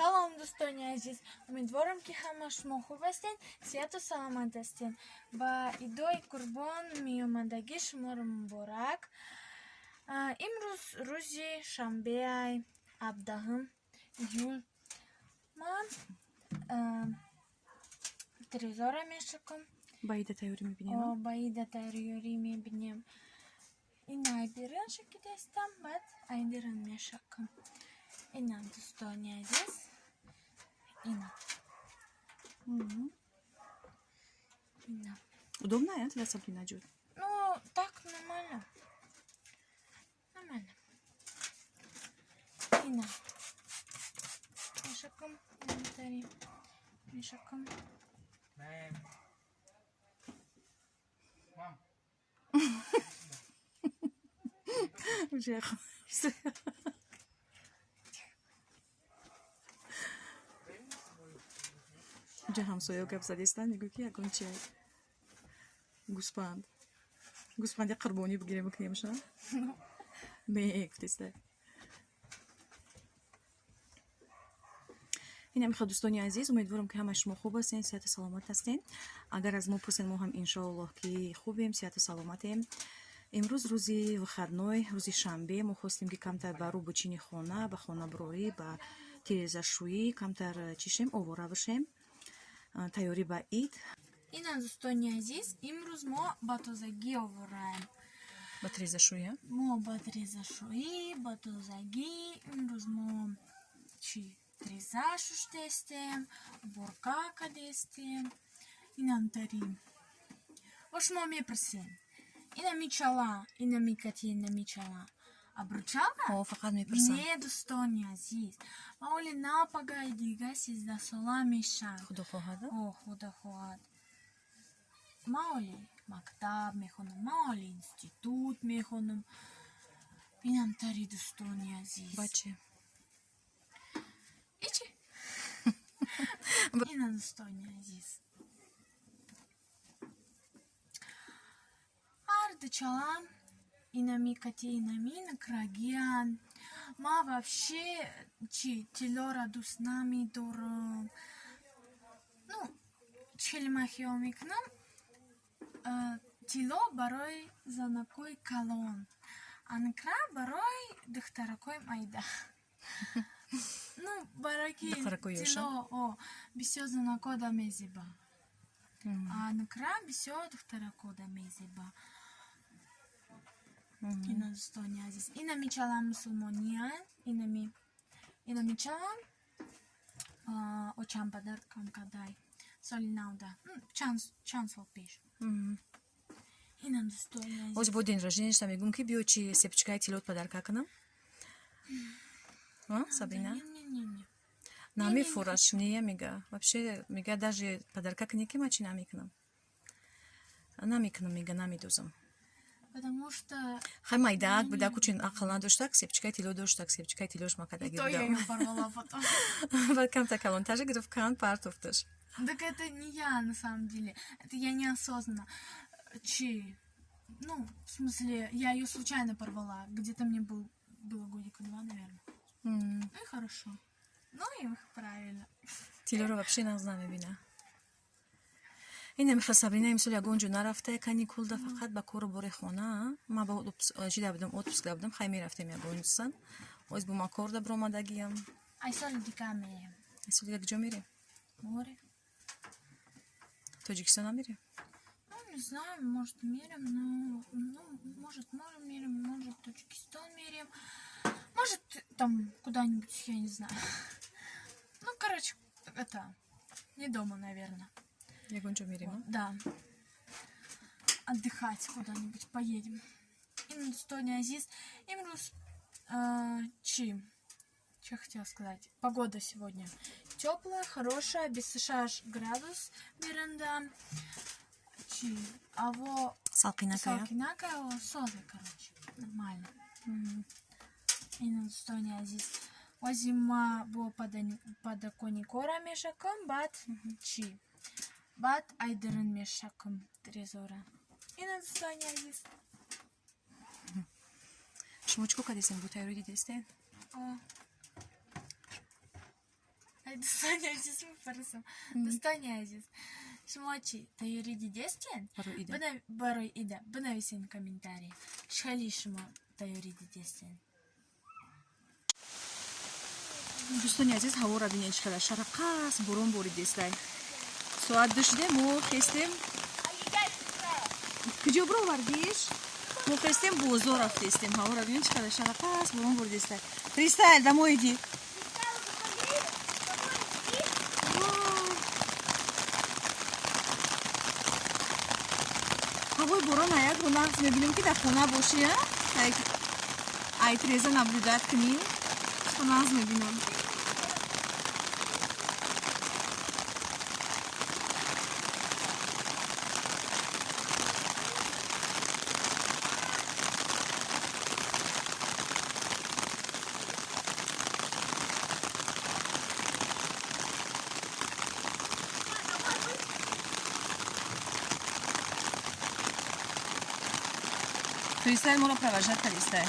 Салом, дӯстони азиз. Умедворам, ки ҳама шумо хуб ҳастед, сеҳату саломат ҳастед. Ба идои Қурбон меомадагӣ шуморо муборак. Имрӯз рӯзи шанбеяи 17 июл. Ман тирезора мешакам. Ба ида тайёрӣ мебинем. Ба ида тайёрӣ мебинем. Ина айбиран шакидастам, баъд айбиран мешакам. Ина, дӯстони азиз. Ина. Ина. Удобно, тебя Сабрина ҷуд? Ну, так, нормально. Нормально. Ина. Мешакам. Инвентарь. Мешакам. Мам. Уже Уже ҳамсоё гап задистан мегӯ ки ягон чи гӯспанд я қурбонӣ бигирем бикунем шо мегуфтиста. ина мехоҳ дӯстони азиз, умедворам ки ҳамаи шумо хуб ҳастен, сеҳату саломат ҳастен. Агар аз мо пурсен, мо ҳам иншоаллоҳ ки хубем, сеҳату саломатем. имрӯз рӯзи выходной, рӯзи шанбе, мо хостем ки камтар ба рӯбучини хона, ба хонабурорӣ, ба тирезашӯӣ камтар чишем, овора бошем. Тайёрӣ ба ид. Ина, дӯстони азиз, имрӯз мо ба тозагӣ овораем. Ба тирезашӯӣ? Мо ба тирезашӯӣ, ба тозагӣ. Имрӯз мо чи тиреза шуштестем, уборка кардестем. Инам тарим. Ва шумо мепурсем. Ина мичала, ина микати, ина мичала. Обручалка? Фақат мепурсам. Не, дӯстони азиз. Маоли напагаи дига 13 сола мешавад. Худо хоҳад? Худо хоҳад. Маоли мактаб мехонам, маоли институт мехонам. Инам тари, дӯстони азиз. Баче? Ичи? Ина, дӯстони азиз. Ардачалам. Ина микати, ина мина крагиан. Ма вообще тилора дӯст намедорам. Ну, чили ма хиёл мекунам, тило барои занакои калон, анкра барои духтаракои майда. Ну, барои ки тило бисёр занакода мезеба. Анкра бисёр духтаракода мезеба. Ина, дӯстони азиз. Ина мичалам мусулмония. Ина мичалам очам падаркам кадай. Соли 19. Чанд сол пеш. Ина, дӯстони азиз. Оз бо дени рождениешта мегӯм ки биё чи сепчикаи тилот падарка кунам. Сабрина? Не. Намефураш, не мега. Вообще мега даже падарка куне ки ма чи намекунам. Намекунам, мега намедозам. Потому что хай майдак буда кучин ақл надоштак, сепчикаи тило доштак, сепчикаи тилош макадаги то я её порвала потом. Бад камта калонтажа гирифт кан партофташ. Так это не я, на самом деле. Это я неосознанно. Ну, в смысле, я ее случайно порвала. Где-то мне было годика 2, наверное. Ну и хорошо. Ну и правильно. Тилоро вообще нағз намебина. ина мехоҳ Сабрина имсол ягон ҷо нарафта каникулда фақат ба кору бори хона. Ма ба ҷида будам, отпуск будам, хай мерафтем ягон ҷосан. Оз бо ма кор да биромадагиям. Ай соли дига мерем. Ай соли дига куҷо мерем? Море. Тоҷикистон намерем? Ну, не знаю, может мерем, но... Ну, может море мерем, может Таджикистан мерем. Может там куда-нибудь, я не знаю. Ну, короче, это... Не дома, наверное. Ягон ҷо мерем? Да. Отдыхать куда-нибудь поедем. Ина, дӯстони азиз, имрӯз Что хотела сказать? Погода сегодня теплая, хорошая, без 6 градус веранда. Салкинакая, созе, короче. Нормально. Ина, дӯстони азиз. Озима бо подоконникора мешакам, баъд айдирин мешакам тирезора. Ина, дӯстони азиз. Шумо чӣ кор кардестен? Бо тайёрӣ дидестен? ай Достон азиз мепарасам. Достон азиз. Шумо чӣ тайёрӣ дидестен? Барои ида бинависен комментарий. Хеле шумо тайёрӣ дидестен? дӯстони азиз, ҳаворо бинед чӣ қадар шарақас борон боридестай. Соат 2 шуде, мо хестем. Куҷо бировардиш? Мо хестем бозор рафтестем. Ҳаворо бинед чӣ қадар шарақас борон боридестай. Кристал, дамо иди. ҳавои борон аякро нағз мебинем ки дар хона боши, айтреза наблюдат кунӣ. Нағз мебинам. Кристал моро провожат кардистай.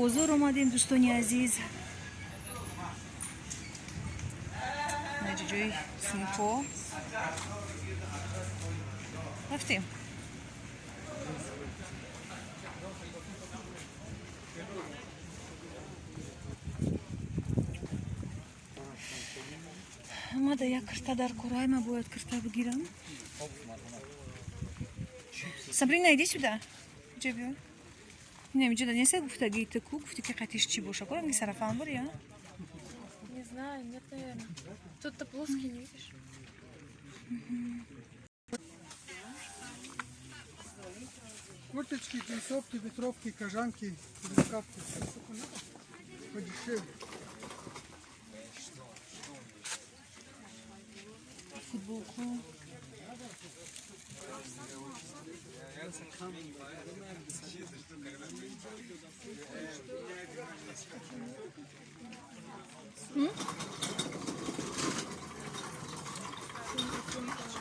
бозор омадем дӯстони азиз. Наҷа ҷои сумко рафтем. Амада як кирта дар кораи ма бояд кирта бигирам. Сабрина, иди сюда. Иҷа биё. Инҷа Даниса гуфтаги таку, гуфти ки қатиш чӣ боша? Коранги сарафан бори, а? Не знаю, нет, наверное. Тут-то плоский, не видишь? Курточки, кроссовки, ветровки, кожанки, рукавки. Подешевле. Футболку.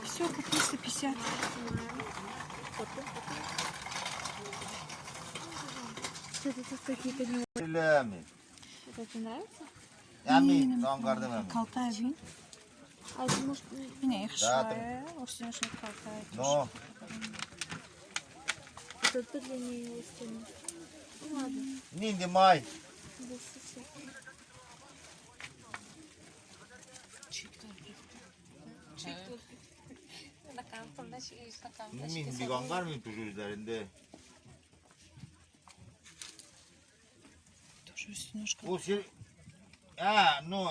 Все по 350. Что это тут какие-то не... Лями. Это тебе нравится? Ями, зонгардым. Калтая вин. Аз может... Не, их Да, швая. Орсина швая калтая. Но, Это длиннее его стены. Ну ладно. нинди май. Да, совсем. Min bigan var mı çocuğu üzerinde? Тоже немножко. Bu şey... ну,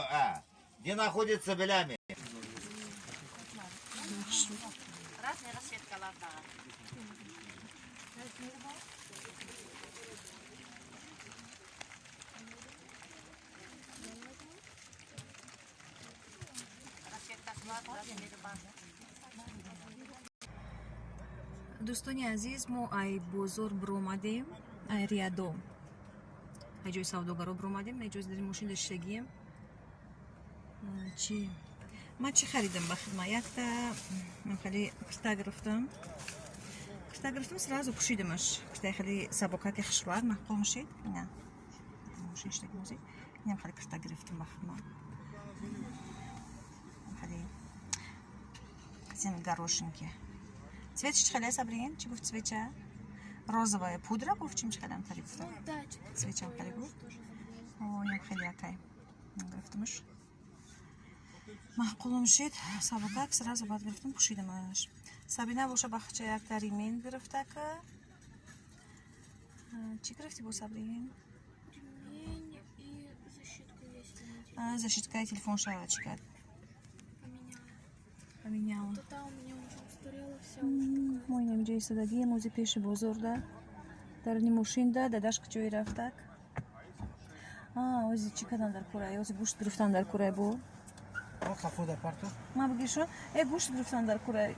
Где находится Белями? Разная расцветка лавда. Расцветка злата, размер база. دوستانی عزیز ما ای بازار برآمدیم ای ریادو ای جای سوداگرا برآمدیم ای جای در ماشین داشتگیم چی من چی خریدم بخدمه یک تا من خیلی کرتا گرفتم سرازو پوشیدمش کرتا خیلی سبکک خشوار محقول میشید نه ماشین اشتگی موزی اینم خیلی کرتا گرفتم بخدمه خیلی горошинки. Цвет чхаля сабрин, чи гуфт цвеча? Розовая пудра гуфт чим чхалям хали гуфт? Ну да, Цвечам хали гуфт? О, ням хали акай. Грифтмыш. Махкулум шид, сабукак сразу бад грифтым пушидымаш. Сабина боша бахча як таримин грифтака. Чи грифти бу сабрин? ремень и защитку есть. Защитка и телефон шалочка. Поменяла. То там у меня уже устарела вся уже такая. Мой немджей садаги, музи пеши бозорда. Дарни мушинда, дадашка чой рафтак. Ози чикадан дар курай, ози гушт грифтан дар курай бу. О, кафо да парто. Ма бигишо, гушт грифтан дар курай.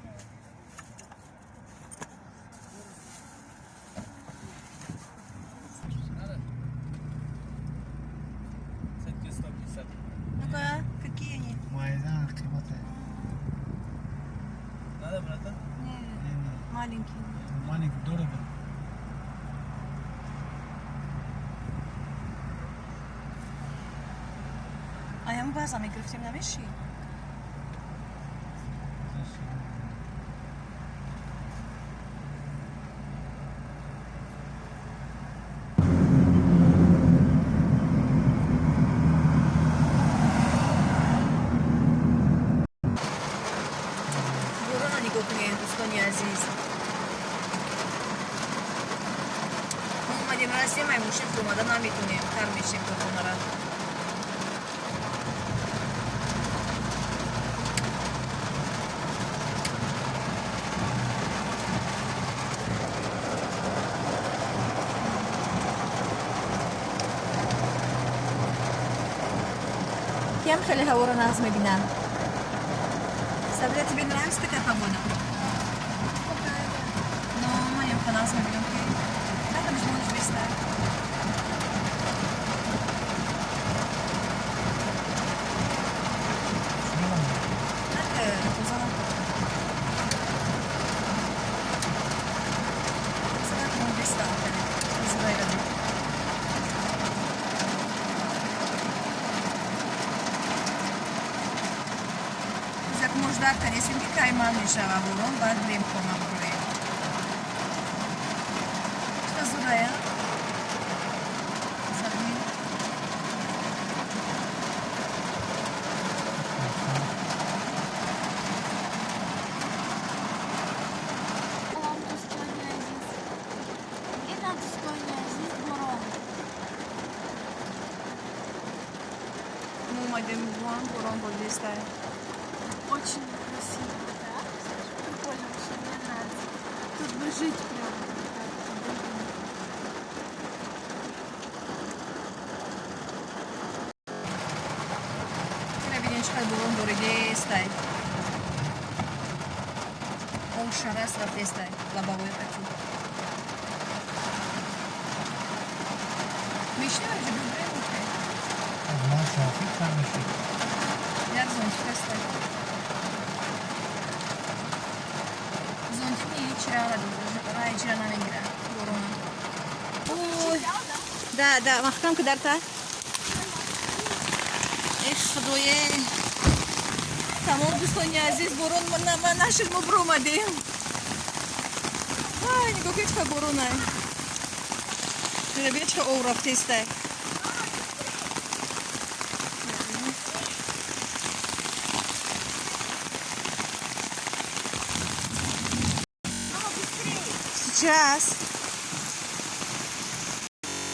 Ну-ка, какие они? Майдан, кимата. Надо, братан? Маленькие. Маленький, дорого. А я глазами грифтим на вещи. Бурана нигоh кунед, дӯстони азиз. Мо омадем расем ай мошин фурмада наметунем, тар мешем корхонара. Кем хеле ҳаворо нағз мебинанд? Сабира, тебе нравится такая погода? Но мы не по нас мебинам. Как там же можешь вести? Так, узала. Садак мы вести. Называй ради. Як можна конечно, кайман мешава бурон, бад брем комам бурем. Что зурая? Сабин. Салам, достойный Азиз. И на достойный Азиз Бурон. Мы мадем бурон, бурон бодистай. Очень красиво, да? Прикольно, вообще мне нравится. Тут бы жить прям. Тина виден чхай бурон боридестай. Он шарас рафтестай. Лабавой хочу. Мишнева же бюбрем ухай. Маша, а ты там еще? Як зонтик стай. Зонтик не чирала, рай чира намегира. Борона. Ой. Да, да, махкам кадарта. Эх, худое. Тамом дӯстони азиз, борон ма нашид мо биромадем. Ай, нигоҳ кунед чиқар борон ай. Бия чиқар ов рафтестай. Сейчас.